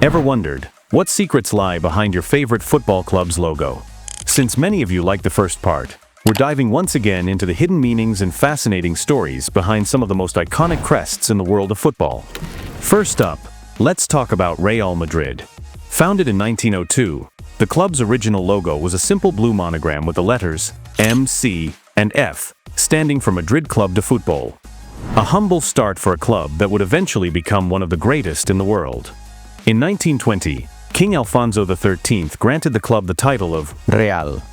Ever wondered, what secrets lie behind your favorite football club's logo? Since many of you like the first part, we're diving once again into the hidden meanings and fascinating stories behind some of the most iconic crests in the world of football. First up, let's talk about Real Madrid. Founded in 1902, the club's original logo was a simple blue monogram with the letters M, C, and F, standing for Madrid Club de Futbol. A humble start for a club that would eventually become one of the greatest in the world. In 1920, King Alfonso XIII granted the club the title of Real,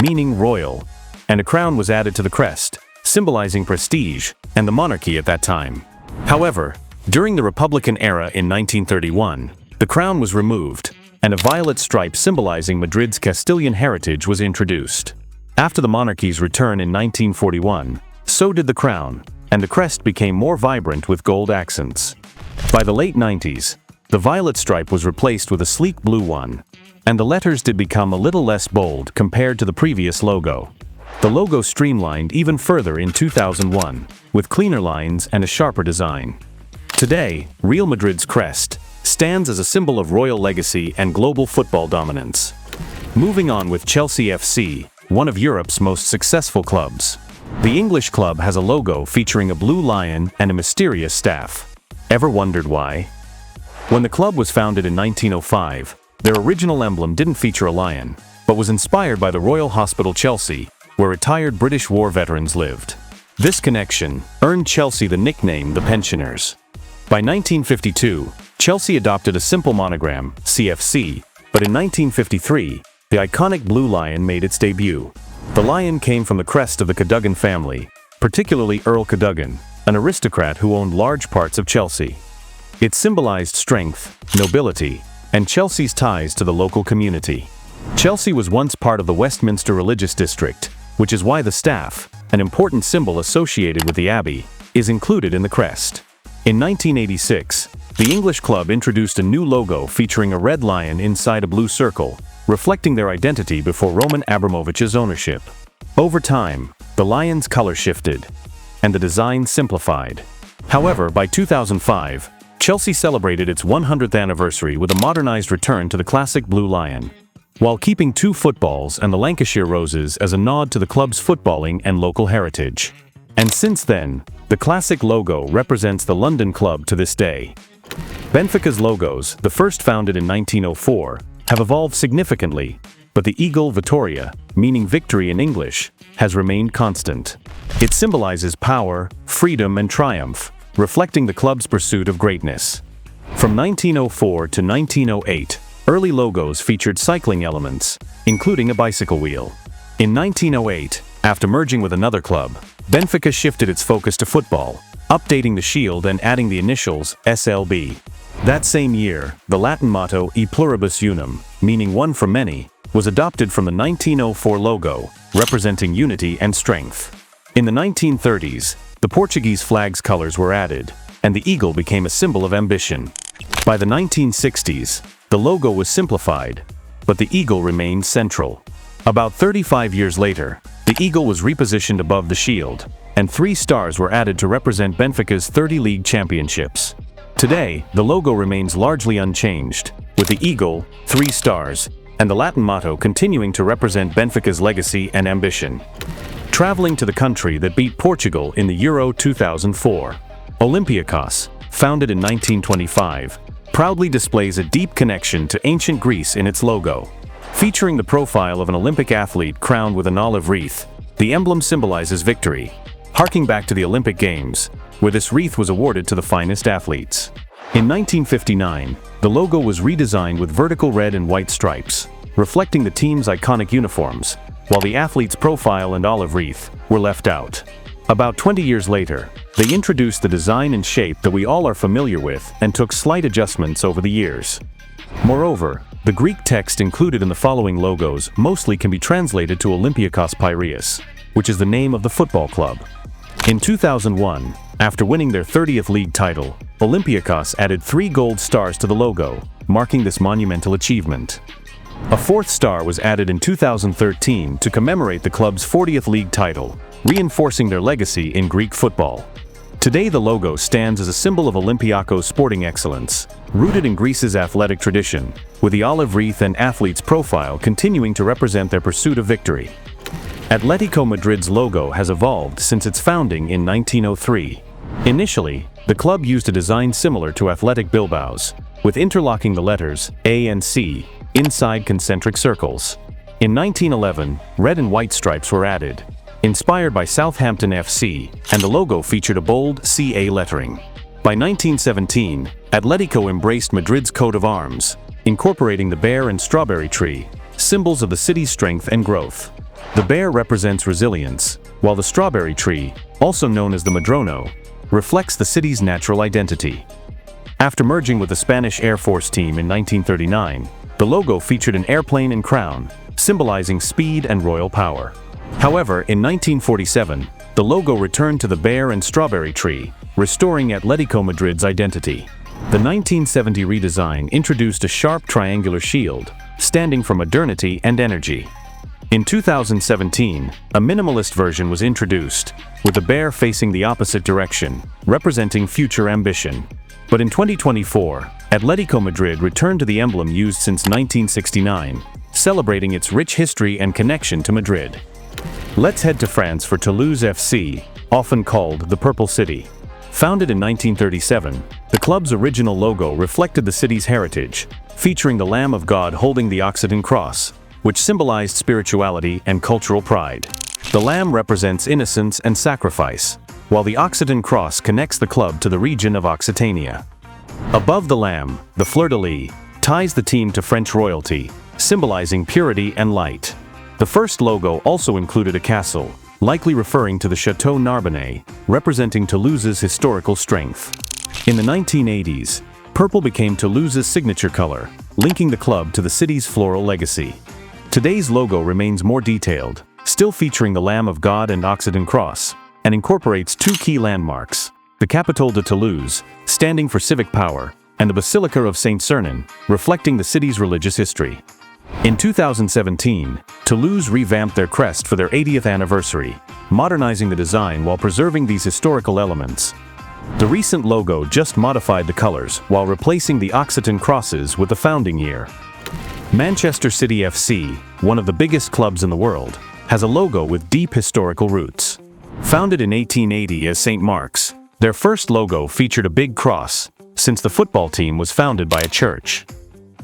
meaning royal, and a crown was added to the crest, symbolizing prestige and the monarchy at that time. However, during the Republican era in 1931, the crown was removed, and a violet stripe symbolizing Madrid's Castilian heritage was introduced. After the monarchy's return in 1941, so did the crown, and the crest became more vibrant with gold accents. By the late 90s, the violet stripe was replaced with a sleek blue one, and the letters did become a little less bold compared to the previous logo. The logo streamlined even further in 2001, with cleaner lines and a sharper design. Today, Real Madrid's crest stands as a symbol of royal legacy and global football dominance. Moving on with Chelsea FC, one of Europe's most successful clubs. The English club has a logo featuring a blue lion and a mysterious staff. Ever wondered why? When the club was founded in 1905, their original emblem didn't feature a lion, but was inspired by the Royal Hospital Chelsea, where retired British war veterans lived. This connection earned Chelsea the nickname the Pensioners. By 1952, Chelsea adopted a simple monogram, CFC, but in 1953, the iconic blue lion made its debut. The lion came from the crest of the Cadogan family, particularly Earl Cadogan, an aristocrat who owned large parts of Chelsea. It symbolized strength, nobility, and Chelsea's ties to the local community. Chelsea was once part of the Westminster religious district, which is why the staff, an important symbol associated with the abbey, is included in the crest. In 1986, the English club introduced a new logo featuring a red lion inside a blue circle, reflecting their identity before Roman Abramovich's ownership. Over time, the lion's color shifted, and the design simplified. However, by 2005, Chelsea celebrated its 100th anniversary with a modernized return to the classic blue lion, while keeping two footballs and the Lancashire roses as a nod to the club's footballing and local heritage. And since then, the classic logo represents the London club to this day. Benfica's logos, the first founded in 1904, have evolved significantly, but the eagle Vitória, meaning victory in English, has remained constant. It symbolizes power, freedom, and triumph, reflecting the club's pursuit of greatness. From 1904 to 1908, early logos featured cycling elements, including a bicycle wheel. In 1908, after merging with another club, Benfica shifted its focus to football, updating the shield and adding the initials SLB. That same year, the Latin motto E pluribus unum, meaning one for many, was adopted from the 1904 logo, representing unity and strength. In the 1930s, the Portuguese flag's colors were added, and the eagle became a symbol of ambition. By the 1960s, the logo was simplified, but the eagle remained central. About 35 years later, the eagle was repositioned above the shield, and 3 stars were added to represent Benfica's 30 league championships. Today, the logo remains largely unchanged, with the eagle, 3 stars, and the Latin motto continuing to represent Benfica's legacy and ambition. Traveling to the country that beat Portugal in the Euro 2004, Olympiacos, founded in 1925, proudly displays a deep connection to ancient Greece in its logo. Featuring the profile of an Olympic athlete crowned with an olive wreath, the emblem symbolizes victory, harking back to the Olympic Games, where this wreath was awarded to the finest athletes. In 1959, the logo was redesigned with vertical red and white stripes, reflecting the team's iconic uniforms, while the athlete's profile and olive wreath were left out. About 20 years later, they introduced the design and shape that we all are familiar with and took slight adjustments over the years. Moreover, the Greek text included in the following logos mostly can be translated to Olympiacos Piraeus, which is the name of the football club. In 2001, after winning their 30th league title, Olympiacos added 3 gold stars to the logo, marking this monumental achievement. A 4th star was added in 2013 to commemorate the club's 40th league title, reinforcing their legacy in Greek football. Today the logo stands as a symbol of Olympiacos sporting excellence, rooted in Greece's athletic tradition, with the olive wreath and athlete's profile continuing to represent their pursuit of victory. Atletico Madrid's logo has evolved since its founding in 1903. Initially, the club used a design similar to Athletic Bilbao's, with interlocking the letters A and C inside concentric circles. In 1911, red and white stripes were added, inspired by Southampton FC, and the logo featured a bold CA lettering. By 1917, Atletico embraced Madrid's coat of arms, incorporating the bear and strawberry tree, symbols of the city's strength and growth. The bear represents resilience, while the strawberry tree, also known as the madrono, reflects the city's natural identity. After merging with the Spanish Air Force team in 1939, the logo featured an airplane and crown, symbolizing speed and royal power. However, in 1947, the logo returned to the bear and strawberry tree, restoring Atletico Madrid's identity. The 1970 redesign introduced a sharp triangular shield, standing for modernity and energy. In 2017, a minimalist version was introduced, with the bear facing the opposite direction, representing future ambition. But in 2024, Atletico Madrid returned to the emblem used since 1969, celebrating its rich history and connection to Madrid. Let's head to France for Toulouse FC, often called the Purple City. Founded in 1937, the club's original logo reflected the city's heritage, featuring the Lamb of God holding the Occitan Cross, which symbolized spirituality and cultural pride. The lamb represents innocence and sacrifice, while the Occitan Cross connects the club to the region of Occitania. Above the lamb, the fleur-de-lis ties the team to French royalty, symbolizing purity and light. The first logo also included a castle, likely referring to the Chateau Narbonnais, representing Toulouse's historical strength. In the 1980s, purple became Toulouse's signature color, linking the club to the city's floral legacy. Today's logo remains more detailed, still featuring the Lamb of God and Occitan Cross, and incorporates two key landmarks: the Capitole de Toulouse, standing for civic power, and the Basilica of Saint Sernin, reflecting the city's religious history. In 2017, Toulouse revamped their crest for their 80th anniversary, modernizing the design while preserving these historical elements. The recent logo just modified the colors while replacing the Occitan crosses with the founding year. Manchester City FC, one of the biggest clubs in the world, has a logo with deep historical roots. Founded in 1880 as St. Mark's, their first logo featured a big cross, since the football team was founded by a church.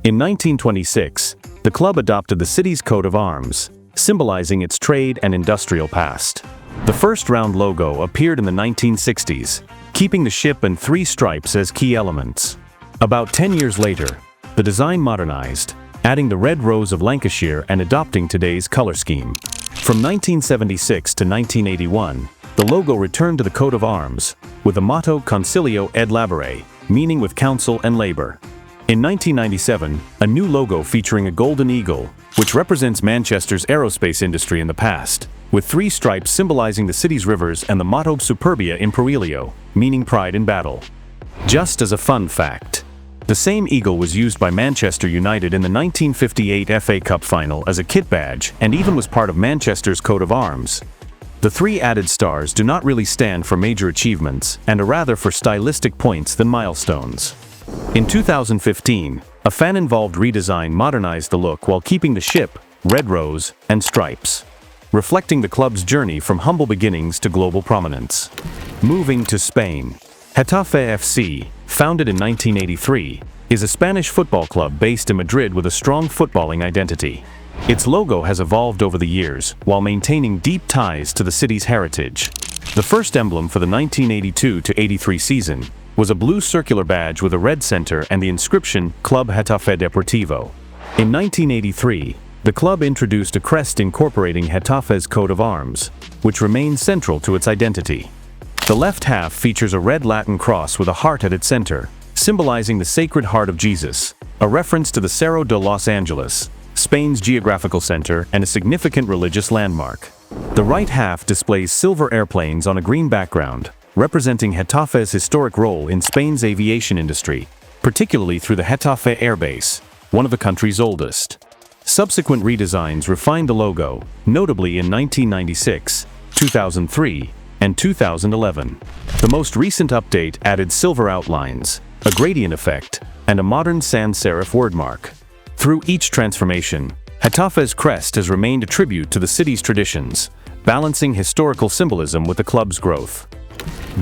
In 1926, the club adopted the city's coat of arms, symbolizing its trade and industrial past. The first round logo appeared in the 1960s, keeping the ship and three stripes as key elements. About 10 years later, the design modernized, adding the red rose of Lancashire and adopting today's color scheme. From 1976 to 1981, the logo returned to the coat of arms, with the motto Concilio ed Labore, meaning with counsel and labor. In 1997, a new logo featuring a golden eagle, which represents Manchester's aerospace industry in the past, with three stripes symbolizing the city's rivers and the motto Superbia Imperilio, meaning pride in battle. Just as a fun fact, the same eagle was used by Manchester United in the 1958 FA Cup final as a kit badge and even was part of Manchester's coat of arms. The three added stars do not really stand for major achievements and are rather for stylistic points than milestones. In 2015, a fan-involved redesign modernized the look while keeping the ship, red rose, and stripes, reflecting the club's journey from humble beginnings to global prominence. Moving to Spain, Getafe FC, founded in 1983, is a Spanish football club based in Madrid with a strong footballing identity. Its logo has evolved over the years while maintaining deep ties to the city's heritage. The first emblem for the 1982-83 season was a blue circular badge with a red center and the inscription Club Getafe Deportivo. In 1983, the club introduced a crest incorporating Getafe's coat of arms, which remains central to its identity. The left half features a red Latin cross with a heart at its center, symbolizing the Sacred Heart of Jesus, a reference to the Cerro de Los Angeles, Spain's geographical center and a significant religious landmark. The right half displays silver airplanes on a green background, representing Getafe's historic role in Spain's aviation industry, particularly through the Getafe Air Base, one of the country's oldest. Subsequent redesigns refined the logo, notably in 1996, 2003, and 2011. The most recent update added silver outlines, a gradient effect, and a modern sans serif wordmark. Through each transformation, Getafe's crest has remained a tribute to the city's traditions, balancing historical symbolism with the club's growth.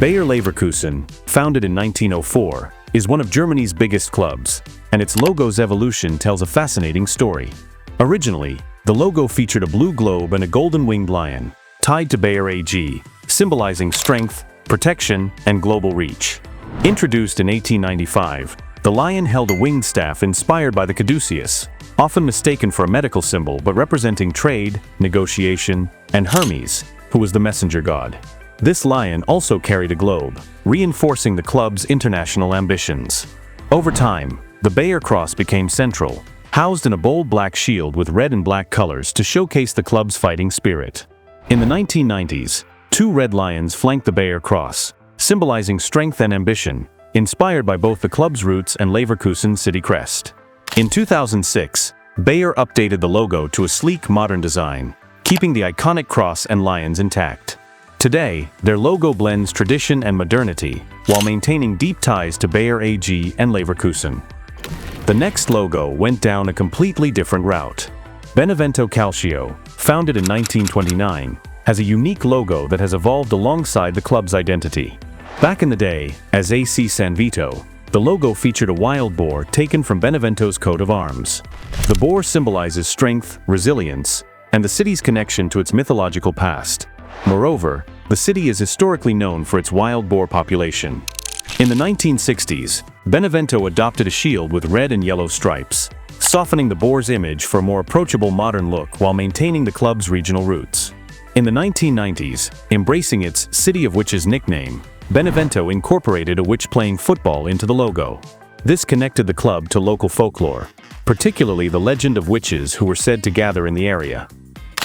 Bayer Leverkusen, founded in 1904, is one of Germany's biggest clubs, and its logo's evolution tells a fascinating story. Originally, the logo featured a blue globe and a golden-winged lion, tied to Bayer AG, symbolizing strength, protection, and global reach. Introduced in 1895, the lion held a winged staff inspired by the caduceus, often mistaken for a medical symbol but representing trade, negotiation, and Hermes, who was the messenger god. This lion also carried a globe, reinforcing the club's international ambitions. Over time, the Bayer cross became central, housed in a bold black shield with red and black colors to showcase the club's fighting spirit. In the 1990s, two red lions flanked the Bayer cross, symbolizing strength and ambition, inspired by both the club's roots and Leverkusen's city crest. In 2006, Bayer updated the logo to a sleek modern design, keeping the iconic cross and lions intact. Today, their logo blends tradition and modernity, while maintaining deep ties to Bayer AG and Leverkusen. The next logo went down a completely different route. Benevento Calcio, founded in 1929, has a unique logo that has evolved alongside the club's identity. Back in the day, as AC San Vito, the logo featured a wild boar taken from Benevento's coat of arms. The boar symbolizes strength, resilience, and the city's connection to its mythological past. Moreover, the city is historically known for its wild boar population. In the 1960s, Benevento adopted a shield with red and yellow stripes, softening the boar's image for a more approachable modern look while maintaining the club's regional roots. In the 1990s, embracing its City of Witches nickname, Benevento incorporated a witch playing football into the logo. This connected the club to local folklore, particularly the legend of witches who were said to gather in the area.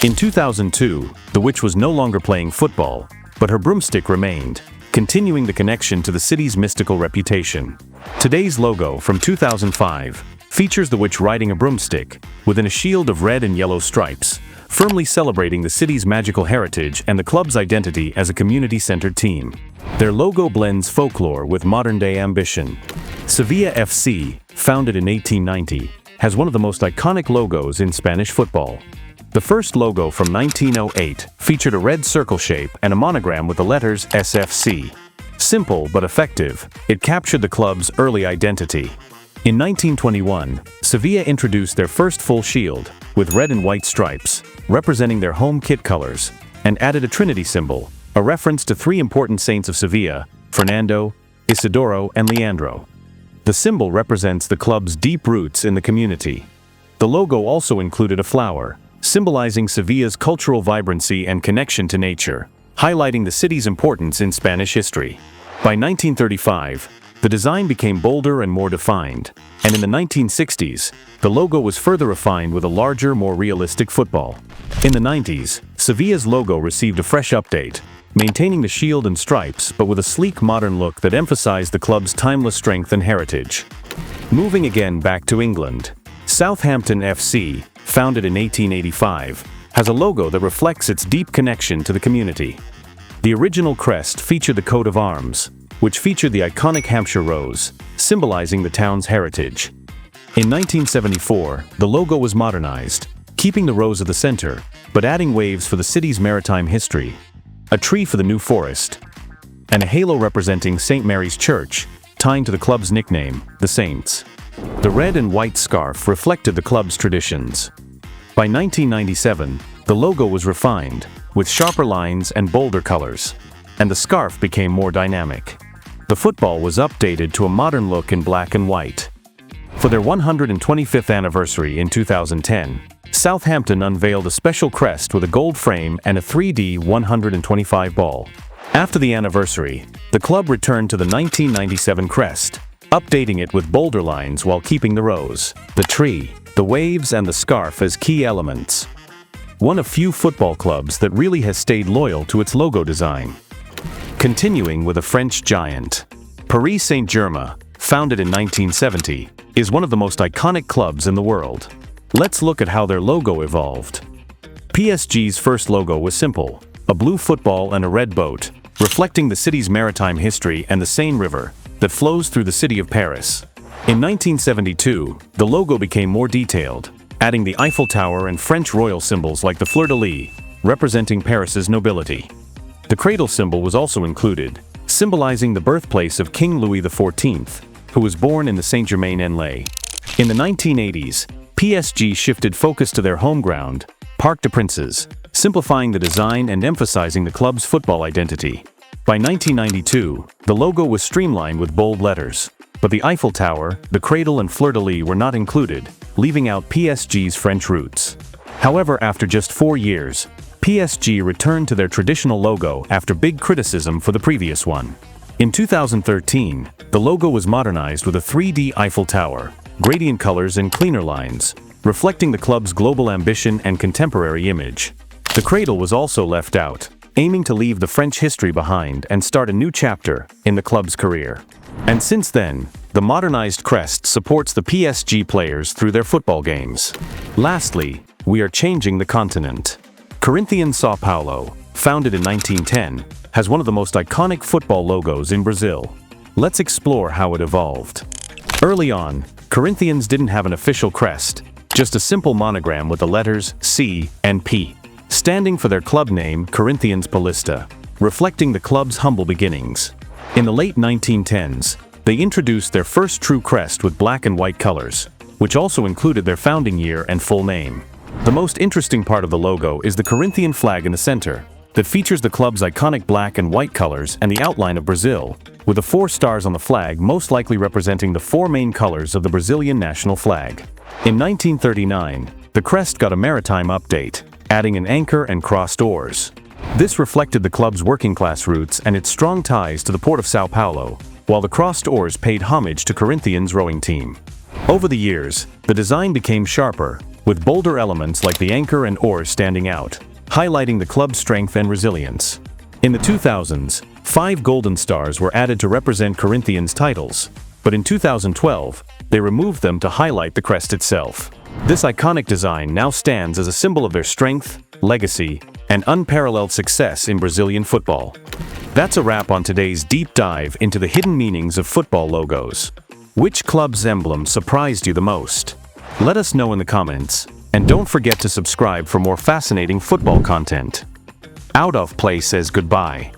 In 2002, the witch was no longer playing football, but her broomstick remained, continuing the connection to the city's mystical reputation. Today's logo, from 2005, features the witch riding a broomstick, within a shield of red and yellow stripes, firmly celebrating the city's magical heritage and the club's identity as a community-centered team. Their logo blends folklore with modern-day ambition. Sevilla FC, founded in 1890, has one of the most iconic logos in Spanish football. The first logo from 1908 featured a red circle shape and a monogram with the letters SFC. Simple but effective, it captured the club's early identity. In 1921, Sevilla introduced their first full shield, with red and white stripes, representing their home kit colors, and added a Trinity symbol, a reference to three important saints of Sevilla, Fernando, Isidoro, and Leandro. The symbol represents the club's deep roots in the community. The logo also included a flower, symbolizing Sevilla's cultural vibrancy and connection to nature, highlighting the city's importance in Spanish history. By 1935, the design became bolder and more defined, and in the 1960s, the logo was further refined with a larger, more realistic football. In the 90s, Sevilla's logo received a fresh update, maintaining the shield and stripes but with a sleek modern look that emphasized the club's timeless strength and heritage. Moving again back to England, Southampton FC, founded in 1885, has a logo that reflects its deep connection to the community. The original crest featured the coat of arms, which featured the iconic Hampshire rose, symbolizing the town's heritage. In 1974, the logo was modernized, keeping the rose at the center, but adding waves for the city's maritime history, a tree for the New Forest, and a halo representing St. Mary's Church, tying to the club's nickname, the Saints. The red and white scarf reflected the club's traditions. By 1997, the logo was refined, with sharper lines and bolder colors, and the scarf became more dynamic. The football was updated to a modern look in black and white. For their 125th anniversary in 2010, Southampton unveiled a special crest with a gold frame and a 3D 125 ball. After the anniversary, the club returned to the 1997 crest, updating it with bolder lines while keeping the rose, the tree, the waves, and the scarf as key elements. One of few football clubs that really has stayed loyal to its logo design. Continuing with a French giant, Paris Saint-Germain, founded in 1970, is one of the most iconic clubs in the world. Let's look at how their logo evolved. PSG's first logo was simple, a blue football and a red boat, reflecting the city's maritime history and the Seine River that flows through the city of Paris. In 1972, the logo became more detailed, adding the Eiffel Tower and French royal symbols like the fleur-de-lis, representing Paris's nobility. The cradle symbol was also included, symbolizing the birthplace of King Louis XIV, who was born in the Saint-Germain-en-Laye. In the 1980s, PSG shifted focus to their home ground, Parc des Princes, simplifying the design and emphasizing the club's football identity. By 1992, the logo was streamlined with bold letters, but the Eiffel Tower, the cradle and fleur-de-lis were not included, leaving out PSG's French roots. However, after just 4 years, PSG returned to their traditional logo after big criticism for the previous one. In 2013, the logo was modernized with a 3D Eiffel Tower, gradient colors and cleaner lines, reflecting the club's global ambition and contemporary image. The cradle was also left out, aiming to leave the French history behind and start a new chapter in the club's career. And since then, the modernized crest supports the PSG players through their football games. Lastly, we are changing the continent. Corinthians São Paulo, founded in 1910, has one of the most iconic football logos in Brazil. Let's explore how it evolved. Early on, Corinthians didn't have an official crest, just a simple monogram with the letters C and P, standing for their club name Corinthians Paulista, reflecting the club's humble beginnings. In the late 1910s, they introduced their first true crest with black and white colors, which also included their founding year and full name. The most interesting part of the logo is the Corinthian flag in the center, that features the club's iconic black and white colors and the outline of Brazil, with the 4 stars on the flag most likely representing the 4 main colors of the Brazilian national flag. In 1939, the crest got a maritime update, adding an anchor and crossed oars. This reflected the club's working-class roots and its strong ties to the port of São Paulo, while the crossed oars paid homage to Corinthians' rowing team. Over the years, the design became sharper, with bolder elements like the anchor and oars standing out, highlighting the club's strength and resilience. In the 2000s, 5 golden stars were added to represent Corinthians' titles, but in 2012, they removed them to highlight the crest itself. This iconic design now stands as a symbol of their strength, legacy, and unparalleled success in Brazilian football. That's a wrap on today's deep dive into the hidden meanings of football logos. Which club's emblem surprised you the most? Let us know in the comments, and don't forget to subscribe for more fascinating football content. Out of Play says goodbye.